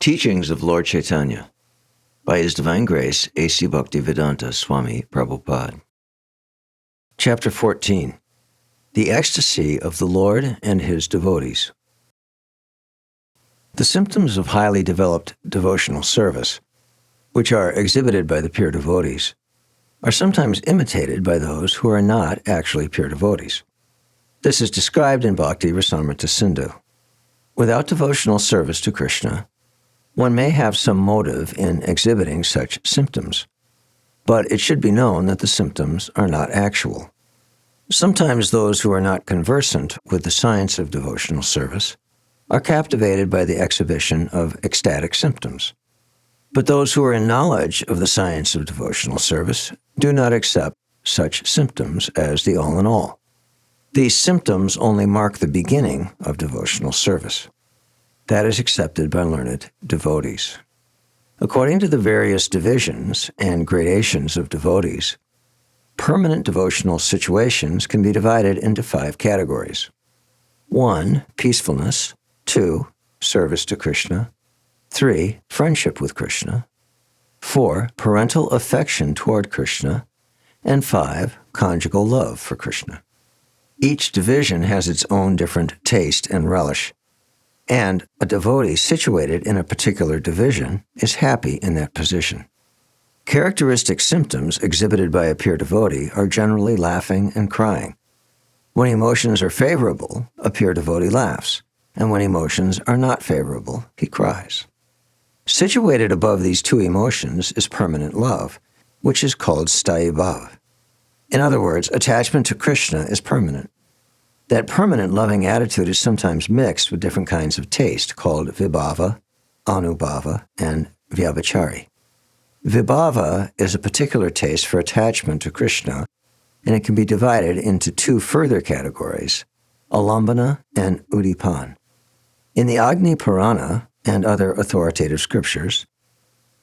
Teachings of Lord Caitanya by His Divine Grace, A.C. Bhaktivedanta Swami Prabhupāda. Chapter 14. The Ecstasy of the Lord and His Devotees. The symptoms of highly developed devotional service, which are exhibited by the pure devotees, are sometimes imitated by those who are not actually pure devotees. This is described in Bhakti-rasamrita Sindhu. Without devotional service to Krishna, one may have some motive in exhibiting such symptoms, but it should be known that the symptoms are not actual. Sometimes those who are not conversant with the science of devotional service are captivated by the exhibition of ecstatic symptoms. But those who are in knowledge of the science of devotional service do not accept such symptoms as the all-in-all. These symptoms only mark the beginning of devotional service. That is accepted by learned devotees. According to the various divisions and gradations of devotees, permanent devotional situations can be divided into 5 categories. 1. Peacefulness. 2. Service to Krishna. 3. Friendship with Krishna. 4. Parental affection toward Krishna. And 5. Conjugal love for Krishna. Each division has its own different taste and relish, and a devotee situated in a particular division is happy in that position. Characteristic symptoms exhibited by a pure devotee are generally laughing and crying. When emotions are favorable, a pure devotee laughs, and when emotions are not favorable, he cries. Situated above these 2 emotions is permanent love, which is called sthayi bhava. In other words, attachment to Krishna is permanent. That permanent loving attitude is sometimes mixed with different kinds of taste called vibhava, anubhava, and vyabhichari. Vibhava is a particular taste for attachment to Krishna, and it can be divided into 2 further categories, alambana and udipan. In the Agni Purana and other authoritative scriptures,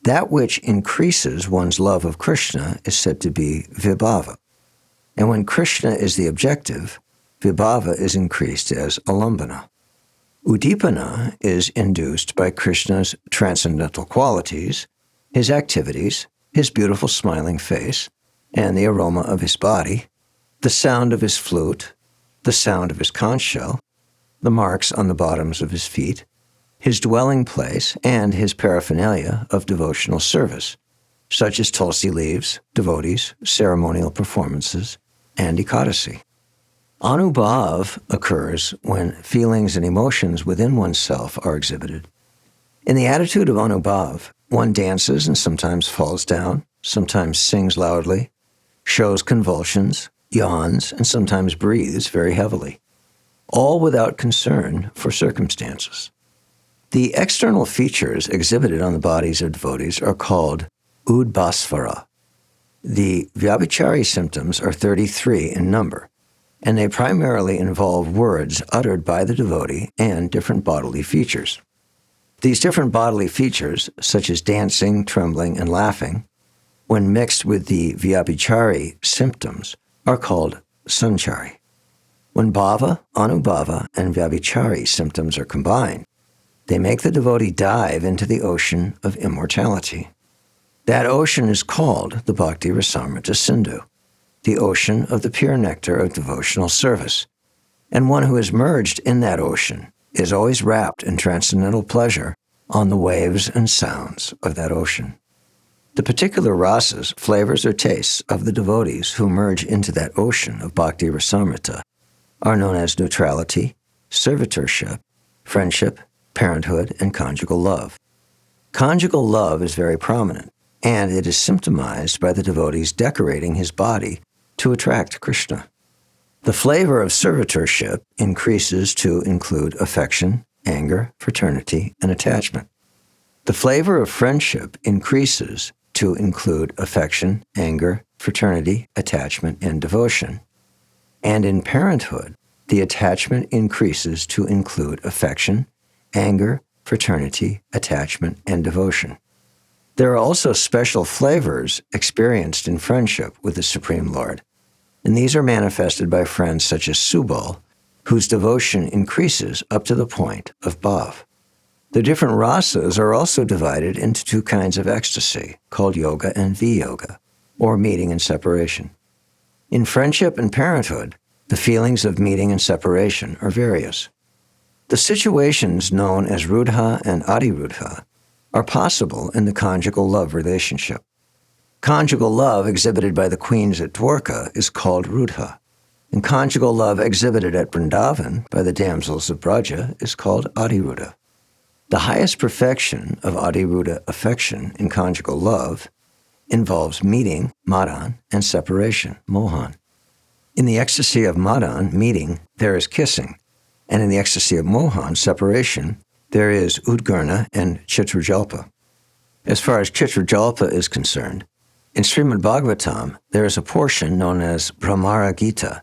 that which increases one's love of Krishna is said to be vibhava. And when Krishna is the objective, vibhava is increased as alambana. Udipana is induced by Krishna's transcendental qualities, his activities, his beautiful smiling face, and the aroma of his body, the sound of his flute, the sound of his conch shell, the marks on the bottoms of his feet, his dwelling place, and his paraphernalia of devotional service, such as tulsi leaves, devotees, ceremonial performances, and Ecstasy. Anubhav occurs when feelings and emotions within oneself are exhibited. In the attitude of anubhav, one dances and sometimes falls down, sometimes sings loudly, shows convulsions, yawns, and sometimes breathes very heavily, all without concern for circumstances. The external features exhibited on the bodies of devotees are called udbhasvara. The vyabhichari symptoms are 33 in number, and they primarily involve words uttered by the devotee and different bodily features. These different bodily features, such as dancing, trembling, and laughing, when mixed with the vyabhichari symptoms, are called sanchari. When bhava, anubhava, and vyabhichari symptoms are combined, they make the devotee dive into the ocean of immortality. That ocean is called the Bhakti-rasamrita Sindhu, the ocean of the pure nectar of devotional service, and one who is merged in that ocean is always wrapped in transcendental pleasure on the waves and sounds of that ocean. The particular rasas, flavors, or tastes of the devotees who merge into that ocean of Bhakti-rasamrita are known as neutrality, servitorship, friendship, parenthood, and conjugal love. Conjugal love is very prominent, and it is symptomized by the devotees decorating his body to attract Krishna. The flavor of servitorship increases to include affection, anger, fraternity, and attachment. The flavor of friendship increases to include affection, anger, fraternity, attachment, and devotion. And in parenthood, the attachment increases to include affection, anger, fraternity, attachment, and devotion. There are also special flavors experienced in friendship with the Supreme Lord, and these are manifested by friends such as Subal, whose devotion increases up to the point of bhav. The different rasas are also divided into two kinds of ecstasy, called yoga and viyoga, or meeting and separation. In friendship and parenthood, the feelings of meeting and separation are various. The situations known as rudha and adirudha are possible in the conjugal love relationship. Conjugal love exhibited by the queens at Dwarka is called rudha, and conjugal love exhibited at Vrindavan by the damsels of Braja is called adirudha. The highest perfection of adirudha affection in conjugal love involves meeting, madan, and separation, mohan. In the ecstasy of madan, meeting, there is kissing, and in the ecstasy of mohan, separation, there is udgurna and chitrajalpa. As far as chitrajalpa is concerned, in Srimad Bhagavatam, there is a portion known as Brahmara Gita,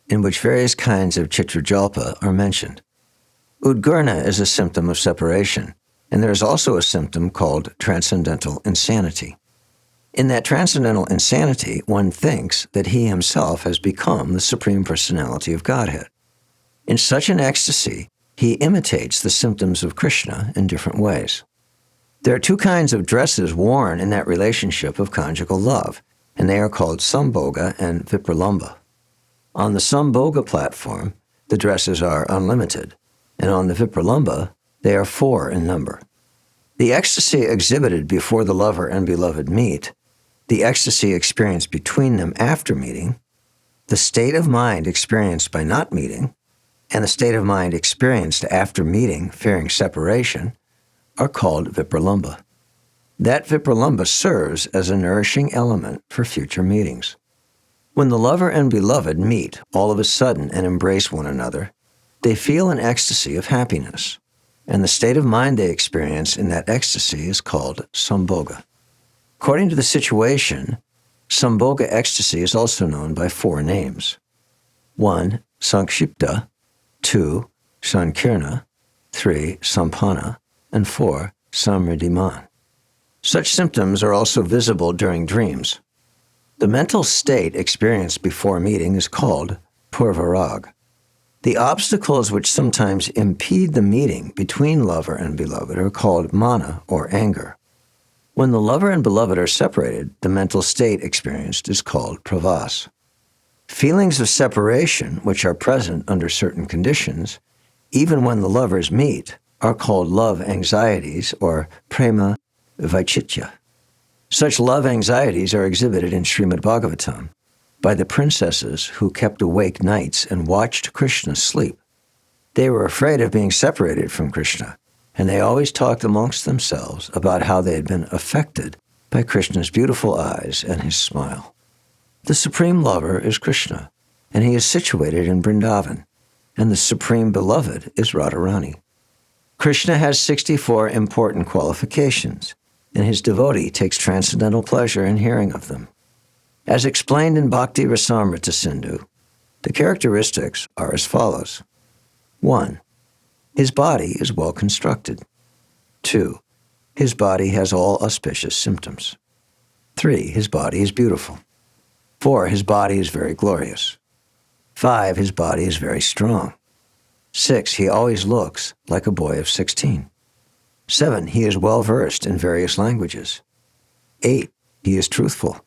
in which various kinds of chitrajalpa are mentioned. Udgurna is a symptom of separation, and there is also a symptom called transcendental insanity. In that transcendental insanity, one thinks that he himself has become the Supreme Personality of Godhead. In such an ecstasy, he imitates the symptoms of Krishna in different ways. There are two kinds of dresses worn in that relationship of conjugal love, and they are called sambhoga and vipralamba. On the sambhoga platform, the dresses are unlimited, and on the vipralamba, they are 4 in number. The ecstasy exhibited before the lover and beloved meet, the ecstasy experienced between them after meeting, the state of mind experienced by not meeting, and the state of mind experienced after meeting, fearing separation, are called vipralamba. That vipralamba serves as a nourishing element for future meetings. When the lover and beloved meet all of a sudden and embrace one another, they feel an ecstasy of happiness, and the state of mind they experience in that ecstasy is called sambhoga. According to the situation, sambhoga ecstasy is also known by 4 names. 1. Sankshipta, 2. Sankirna, 3. Sampanna, and 4. Samriddhiman. Such symptoms are also visible during dreams. The mental state experienced before meeting is called purvarag. The obstacles which sometimes impede the meeting between lover and beloved are called mana, or anger. When the lover and beloved are separated, the mental state experienced is called pravas. Feelings of separation, which are present under certain conditions, even when the lovers meet, are called love anxieties, or prema vaichitya. Such love anxieties are exhibited in Srimad Bhagavatam by the princesses who kept awake nights and watched Krishna sleep. They were afraid of being separated from Krishna, and they always talked amongst themselves about how they had been affected by Krishna's beautiful eyes and his smile. The Supreme Lover is Krishna, and he is situated in Vrindavan, and the Supreme Beloved is Radharani. Krishna has 64 important qualifications, and his devotee takes transcendental pleasure in hearing of them. As explained in Bhakti-rasamrita Sindhu, the characteristics are as follows. 1. His body is well constructed. 2. His body has all auspicious symptoms. 3. His body is beautiful. 4. His body is very glorious. 5. His body is very strong. 6. He always looks like a boy of 16. 7. He is well versed in various languages. 8. He is truthful.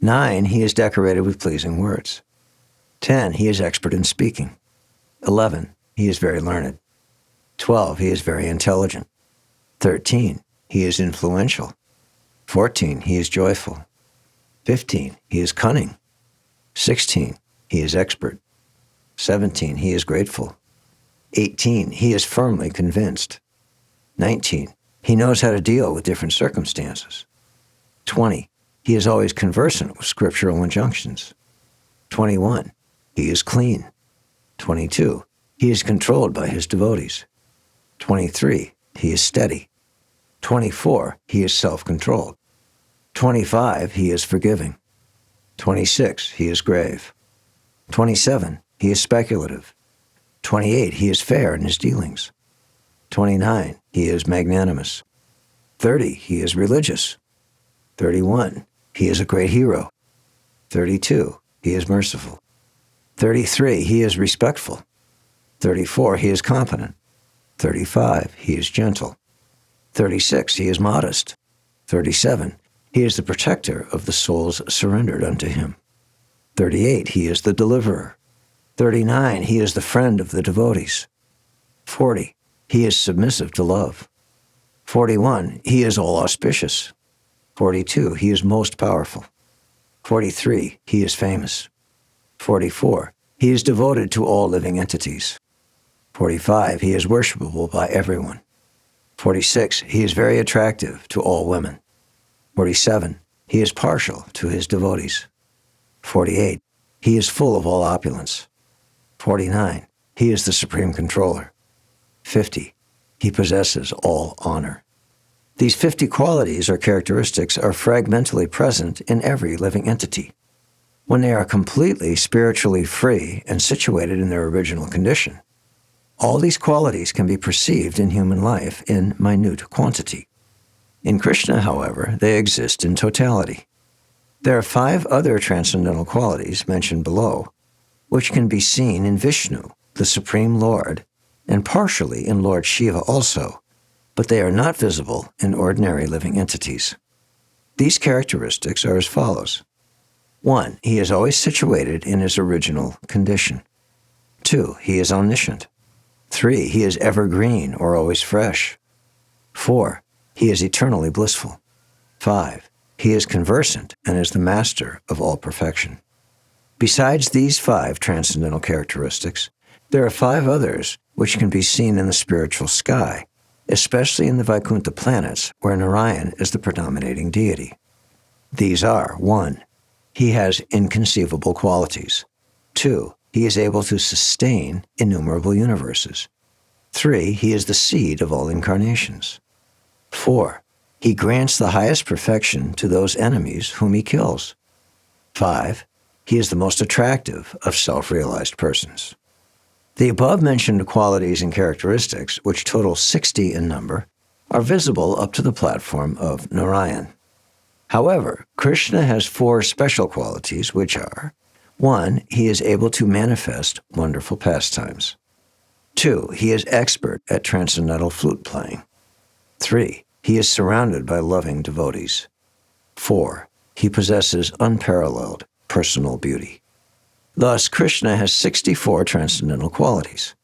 9. He is decorated with pleasing words. 10. He is expert in speaking. 11. He is very learned. 12. He is very intelligent. 13. He is influential. 14. He is joyful. 15. He is cunning. 16. He is expert. 17. He is grateful. 18. He is firmly convinced. 19. He knows how to deal with different circumstances. 20. He is always conversant with scriptural injunctions. 21. He is clean. 22. He is controlled by his devotees. 23. He is steady. 24. He is self-controlled. 25. He is forgiving. 26. He is grave. 27. He is speculative. 28. He is fair in his dealings. 29. He is magnanimous. 30. He is religious. 31. He is a great hero. 32. He is merciful. 33. He is respectful. 34. He is competent. 35, he is gentle. 36, he is modest. 37, he is the protector of the souls surrendered unto him. 38, he is the deliverer. 39, he is the friend of the devotees. 40, he is submissive to love. 41, he is all auspicious. 42, he is most powerful. 43, he is famous. 44, he is devoted to all living entities. 45, he is worshipable by everyone. 46, he is very attractive to all women. 47, he is partial to his devotees. 48, he is full of all opulence. 49, he is the supreme controller. 50, he possesses all honor. These 50 qualities or characteristics are fragmentally present in every living entity. When they are completely spiritually free and situated in their original condition, all these qualities can be perceived in human life in minute quantity. In Krishna, however, they exist in totality. There are 5 other transcendental qualities mentioned below, which can be seen in Vishnu, the Supreme Lord, and partially in Lord Shiva also, but they are not visible in ordinary living entities. These characteristics are as follows. 1, he is always situated in his original condition. 2, he is omniscient. 3, he is evergreen or always fresh. 4, he is eternally blissful. 5, he is conversant and is the master of all perfection. Besides these 5 transcendental characteristics, there are 5 others which can be seen in the spiritual sky, especially in the Vaikuntha planets where Narayan is the predominating deity. These are 1, he has inconceivable qualities. 2, he is able to sustain innumerable universes. 3, he is the seed of all incarnations. 4, he grants the highest perfection to those enemies whom he kills. 5, he is the most attractive of self-realized persons. The above-mentioned qualities and characteristics, which total 60 in number, are visible up to the platform of Narayan. However, Krishna has 4 special qualities, which are: 1, he is able to manifest wonderful pastimes. 2, he is expert at transcendental flute playing. 3, he is surrounded by loving devotees. 4, he possesses unparalleled personal beauty. Thus, Krishna has 64 transcendental qualities.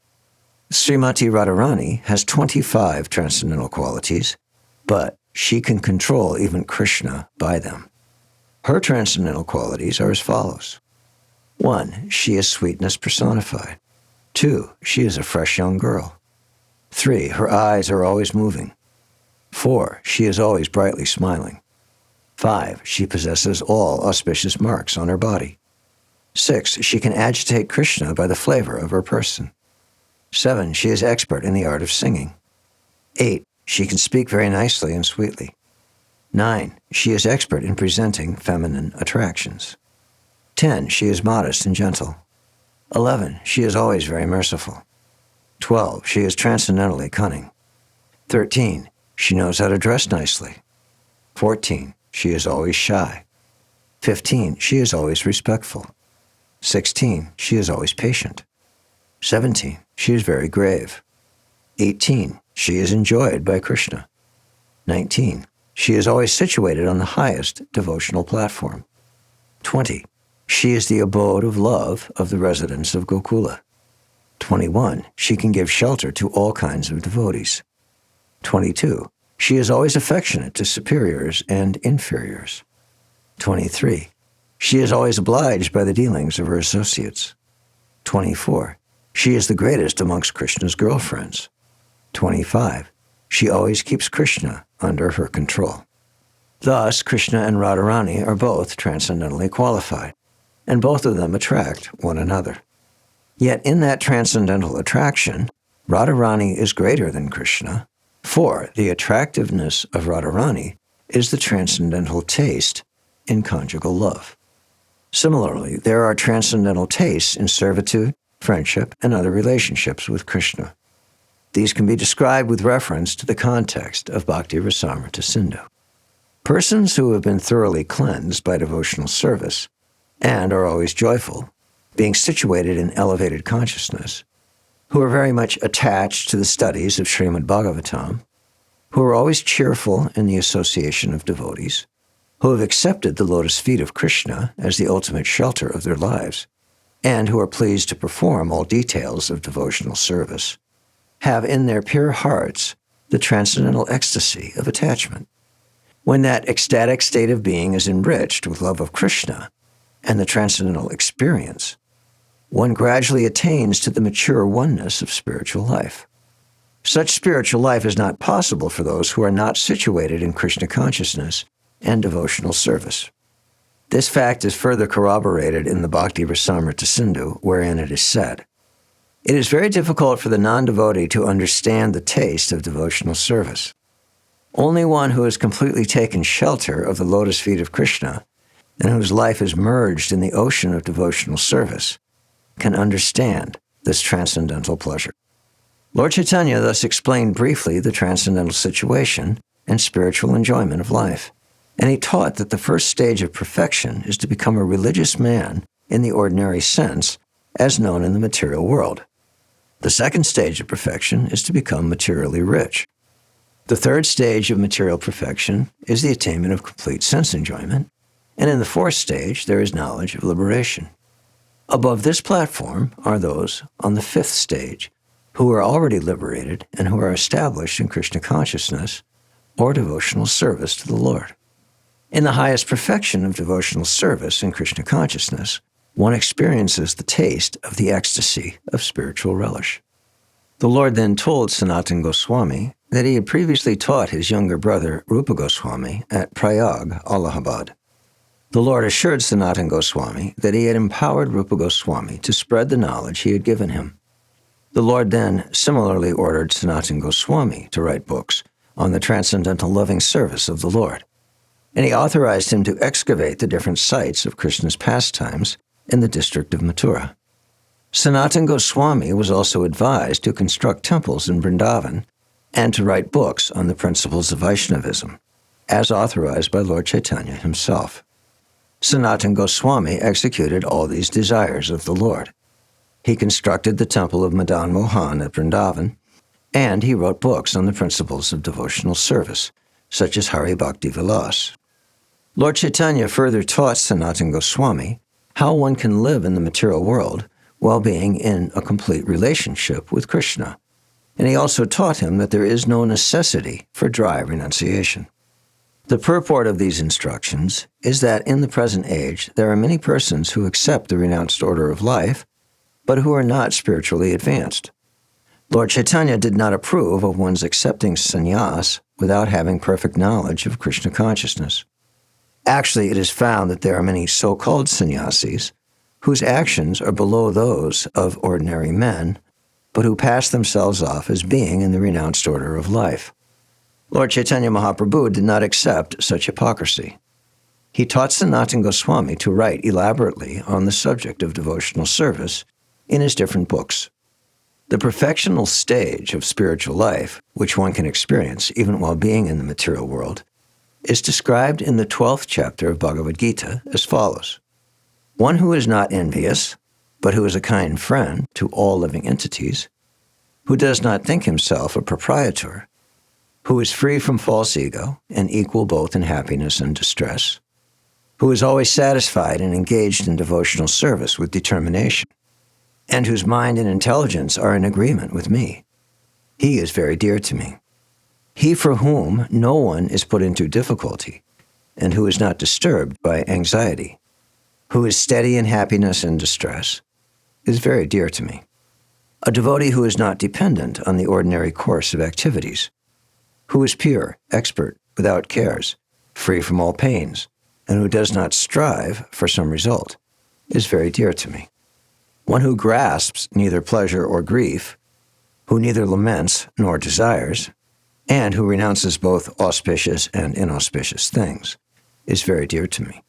Srimati Radharani has 25 transcendental qualities, but she can control even Krishna by them. Her transcendental qualities are as follows. 1, she is sweetness personified. 2, she is a fresh young girl. 3, her eyes are always moving. 4, she is always brightly smiling. 5, she possesses all auspicious marks on her body. 6, she can agitate Krishna by the flavor of her person. 7, she is expert in the art of singing. 8, she can speak very nicely and sweetly. 9, she is expert in presenting feminine attractions. 10, she is modest and gentle. 11, she is always very merciful. 12, she is transcendentally cunning. 13, she knows how to dress nicely. 14, she is always shy. 15, she is always respectful. 16, she is always patient. 17, she is very grave. 18, she is enjoyed by Krishna. 19, she is always situated on the highest devotional platform. 20, she is the abode of love of the residents of Gokula. 21, she can give shelter to all kinds of devotees. 22, she is always affectionate to superiors and inferiors. 23, she is always obliged by the dealings of her associates. 24, she is the greatest amongst Krishna's girlfriends. 25, she always keeps Krishna under her control. Thus, Krishna and Radharani are both transcendentally qualified, and both of them attract one another. Yet in that transcendental attraction, Radharani is greater than Krishna, for the attractiveness of Radharani is the transcendental taste in conjugal love. Similarly, there are transcendental tastes in servitude, friendship, and other relationships with Krishna. These can be described with reference to the context of Bhakti Rasamrita Sindhu. Persons who have been thoroughly cleansed by devotional service and are always joyful, being situated in elevated consciousness, who are very much attached to the studies of Srimad Bhagavatam, who are always cheerful in the association of devotees, who have accepted the lotus feet of Krishna as the ultimate shelter of their lives, and who are pleased to perform all details of devotional service, have in their pure hearts the transcendental ecstasy of attachment. When that ecstatic state of being is enriched with love of Krishna and the transcendental experience, one gradually attains to the mature oneness of spiritual life. Such spiritual life is not possible for those who are not situated in Krishna consciousness and devotional service. This fact is further corroborated in the Bhakti-Rasamrita Sindhu, wherein it is said, "It is very difficult for the non-devotee to understand the taste of devotional service. Only one who has completely taken shelter of the lotus feet of Krishna and whose life is merged in the ocean of devotional service can understand this transcendental pleasure." Lord Caitanya thus explained briefly the transcendental situation and spiritual enjoyment of life, and he taught that the first stage of perfection is to become a religious man in the ordinary sense, as known in the material world. The second stage of perfection is to become materially rich. The third stage of material perfection is the attainment of complete sense enjoyment, and in the fourth stage there is knowledge of liberation. Above this platform are those on the fifth stage, who are already liberated and who are established in Krishna consciousness or devotional service to the Lord. In the highest perfection of devotional service in Krishna consciousness, one experiences the taste of the ecstasy of spiritual relish. The Lord then told Sanatana Goswami that he had previously taught his younger brother Rupa Goswami at Prayag, Allahabad. The Lord assured Sanatana Goswami that he had empowered Rupa Goswami to spread the knowledge he had given him. The Lord then similarly ordered Sanatana Goswami to write books on the transcendental loving service of the Lord, and he authorized him to excavate the different sites of Krishna's pastimes in the district of Mathura. Sanatana Goswami was also advised to construct temples in Vrindavan and to write books on the principles of Vaishnavism, as authorized by Lord Caitanya himself. Sanatana Goswami executed all these desires of the Lord. He constructed the temple of Madan Mohan at Vrindavan, and he wrote books on the principles of devotional service, such as Hari Bhakti Vilas. Lord Caitanya further taught Sanatana Goswami how one can live in the material world while being in a complete relationship with Krishna, and he also taught him that there is no necessity for dry renunciation. The purport of these instructions is that in the present age there are many persons who accept the renounced order of life, but who are not spiritually advanced. Lord Caitanya did not approve of one's accepting sannyas without having perfect knowledge of Krishna consciousness. Actually, it is found that there are many so-called sannyasis whose actions are below those of ordinary men, but who pass themselves off as being in the renounced order of life. Lord Caitanya Mahāprabhu did not accept such hypocrisy. He taught Sanatana Goswami to write elaborately on the subject of devotional service in his different books. The perfectional stage of spiritual life, which one can experience even while being in the material world, is described in the 12th chapter of Bhagavad Gita as follows. One who is not envious, but who is a kind friend to all living entities, who does not think himself a proprietor, who is free from false ego and equal both in happiness and distress, who is always satisfied and engaged in devotional service with determination, and whose mind and intelligence are in agreement with me. He is very dear to me. He for whom no one is put into difficulty, and who is not disturbed by anxiety, who is steady in happiness and distress, is very dear to me. A devotee who is not dependent on the ordinary course of activities, who is pure, expert, without cares, free from all pains, and who does not strive for some result, is very dear to me. One who grasps neither pleasure or grief, who neither laments nor desires, and who renounces both auspicious and inauspicious things, is very dear to me.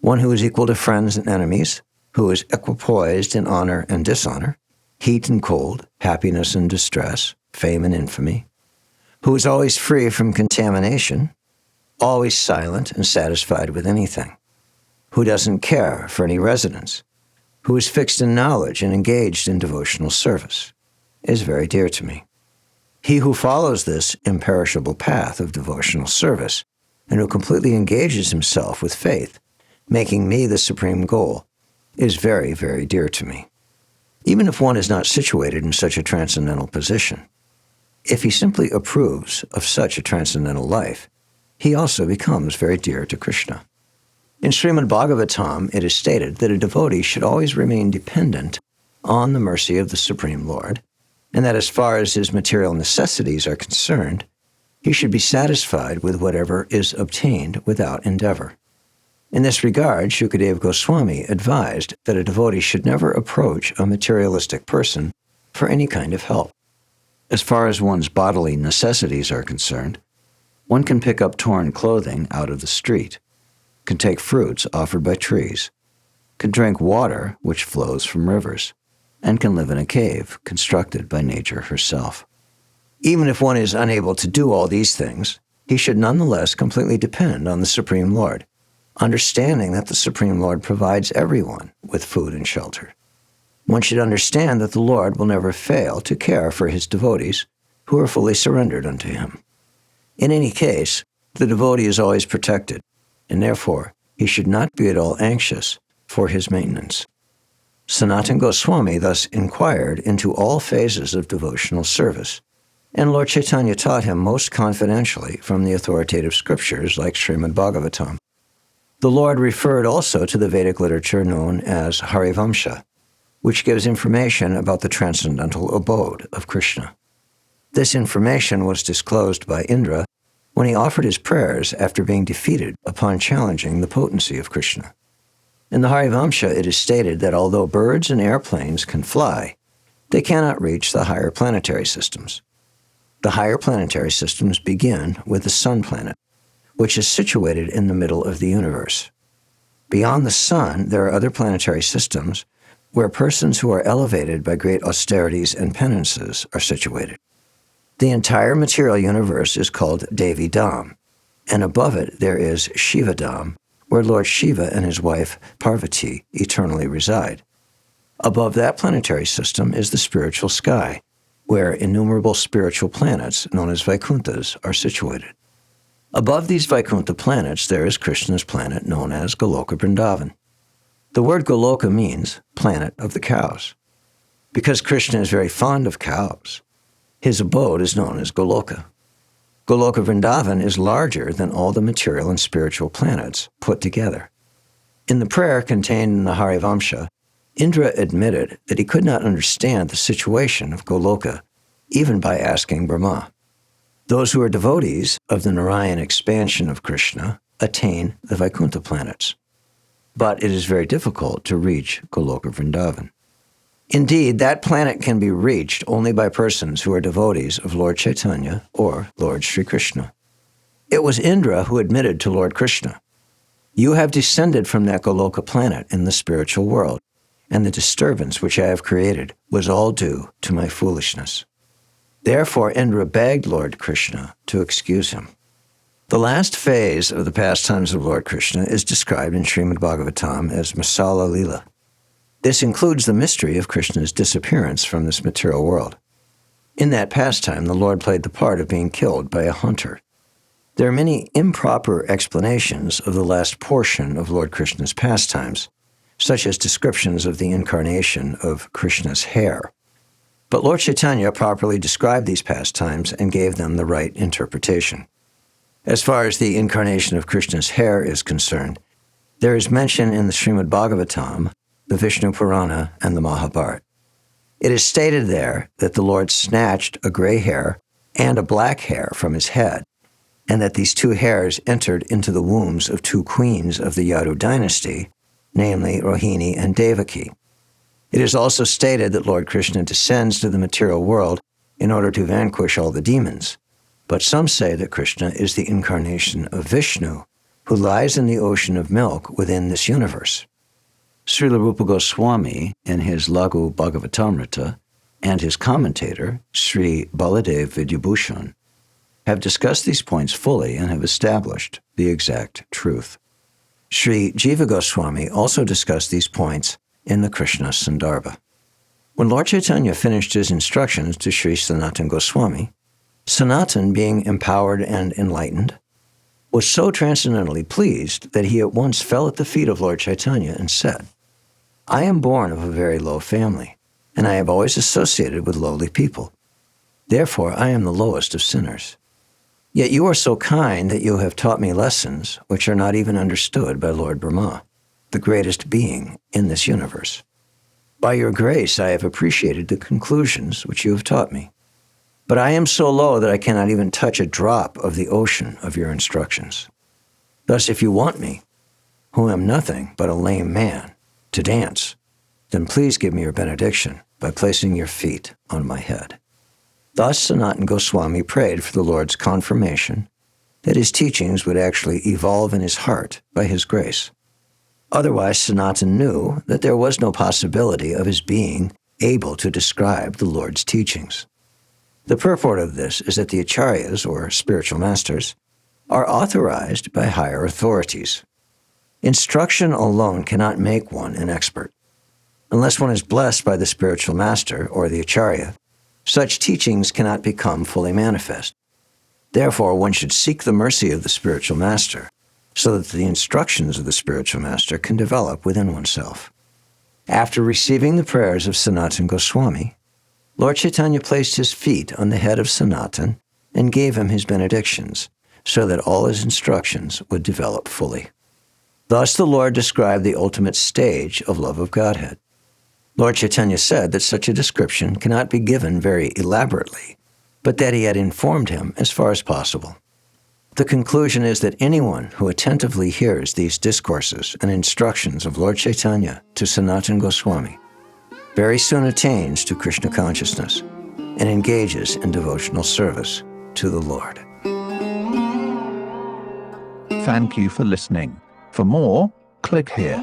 One who is equal to friends and enemies, who is equipoised in honor and dishonor, heat and cold, happiness and distress, fame and infamy, who is always free from contamination, always silent and satisfied with anything, who doesn't care for any residence, who is fixed in knowledge and engaged in devotional service, is very dear to me. He who follows this imperishable path of devotional service and who completely engages himself with faith, making me the supreme goal, is very, very dear to me. Even if one is not situated in such a transcendental position, if he simply approves of such a transcendental life, he also becomes very dear to Krishna. In Srimad Bhagavatam, it is stated that a devotee should always remain dependent on the mercy of the Supreme Lord, and that as far as his material necessities are concerned, he should be satisfied with whatever is obtained without endeavor. In this regard, Shukadeva Goswami advised that a devotee should never approach a materialistic person for any kind of help. As far as one's bodily necessities are concerned, one can pick up torn clothing out of the street, can take fruits offered by trees, can drink water which flows from rivers, and can live in a cave constructed by nature herself. Even if one is unable to do all these things, he should nonetheless completely depend on the Supreme Lord, understanding that the Supreme Lord provides everyone with food and shelter. One should understand that the Lord will never fail to care for his devotees who are fully surrendered unto him. In any case, the devotee is always protected, and therefore he should not be at all anxious for his maintenance. Sanatana Goswami thus inquired into all phases of devotional service, and Lord Caitanya taught him most confidentially from the authoritative scriptures like Srimad Bhagavatam. The Lord referred also to the Vedic literature known as Harivamsha, which gives information about the transcendental abode of Krishna. This information was disclosed by Indra when he offered his prayers after being defeated upon challenging the potency of Krishna. In the Harivamsha, it is stated that although birds and airplanes can fly, they cannot reach the higher planetary systems. The higher planetary systems begin with the Sun planet, which is situated in the middle of the universe. Beyond the Sun, there are other planetary systems where persons who are elevated by great austerities and penances are situated. The entire material universe is called Devi Dham, and above it there is Shiva Dham, where Lord Shiva and his wife Parvati eternally reside. Above that planetary system is the spiritual sky, where innumerable spiritual planets known as Vaikunthas are situated. Above these Vaikuntha planets there is Krishna's planet known as Goloka Vrindavan. The word Goloka means planet of the cows. Because Krishna is very fond of cows, his abode is known as Goloka. Goloka Vrindavan is larger than all the material and spiritual planets put together. In the prayer contained in the Harivamsha, Indra admitted that he could not understand the situation of Goloka, even by asking Brahma. Those who are devotees of the Narayan expansion of Krishna attain the Vaikuntha planets. But it is very difficult to reach Goloka Vrindavan. Indeed, that planet can be reached only by persons who are devotees of Lord Chaitanya or Lord Sri Krishna. It was Indra who admitted to Lord Krishna, "You have descended from that Goloka planet in the spiritual world, and the disturbance which I have created was all due to my foolishness." Therefore, Indra begged Lord Krishna to excuse him. The last phase of the pastimes of Lord Krishna is described in Srimad Bhagavatam as Masala Lila. This includes the mystery of Krishna's disappearance from this material world. In that pastime, the Lord played the part of being killed by a hunter. There are many improper explanations of the last portion of Lord Krishna's pastimes, such as descriptions of the incarnation of Krishna's hair. But Lord Chaitanya properly described these pastimes and gave them the right interpretation. As far as the incarnation of Krishna's hair is concerned, there is mention in the Srimad Bhagavatam, the Vishnu Purana, and the Mahabharata. It is stated there that the Lord snatched a gray hair and a black hair from his head, and that these two hairs entered into the wombs of two queens of the Yadu dynasty, namely Rohini and Devaki. It is also stated that Lord Krishna descends to the material world in order to vanquish all the demons, but some say that Krishna is the incarnation of Vishnu, who lies in the ocean of milk within this universe. Srila Rupa Goswami, in his Laghu Bhagavatamrita, and his commentator, Sri Baladev Vidyabhushan, have discussed these points fully and have established the exact truth. Sri Jiva Goswami also discussed these points in the Krishna Sandarbha. When Lord Caitanya finished his instructions to Sri Sanatana Goswami, Sanatana, being empowered and enlightened, was so transcendently pleased that he at once fell at the feet of Lord Caitanya and said, "I am born of a very low family, and I have always associated with lowly people. Therefore, I am the lowest of sinners. Yet you are so kind that you have taught me lessons which are not even understood by Lord Brahma, the greatest being in this universe. By your grace, I have appreciated the conclusions which you have taught me. But I am so low that I cannot even touch a drop of the ocean of your instructions. Thus, if you want me, who am nothing but a lame man, to dance, then please give me your benediction by placing your feet on my head." Thus, Sanatana Goswami prayed for the Lord's confirmation that his teachings would actually evolve in his heart by his grace. Otherwise, Sanatana knew that there was no possibility of his being able to describe the Lord's teachings. The purport of this is that the acharyas, or spiritual masters, are authorized by higher authorities. Instruction alone cannot make one an expert. Unless one is blessed by the spiritual master, or the acharya, such teachings cannot become fully manifest. Therefore, one should seek the mercy of the spiritual master, so that the instructions of the spiritual master can develop within oneself. After receiving the prayers of Sanatana Goswami, Lord Caitanya placed his feet on the head of Sanatana and gave him his benedictions, so that all his instructions would develop fully. Thus the Lord described the ultimate stage of love of Godhead. Lord Caitanya said that such a description cannot be given very elaborately, but that he had informed him as far as possible. The conclusion is that anyone who attentively hears these discourses and instructions of Lord Caitanya to Sanatana Goswami very soon attains to Krishna consciousness and engages in devotional service to the Lord. Thank you for listening. For more, click here.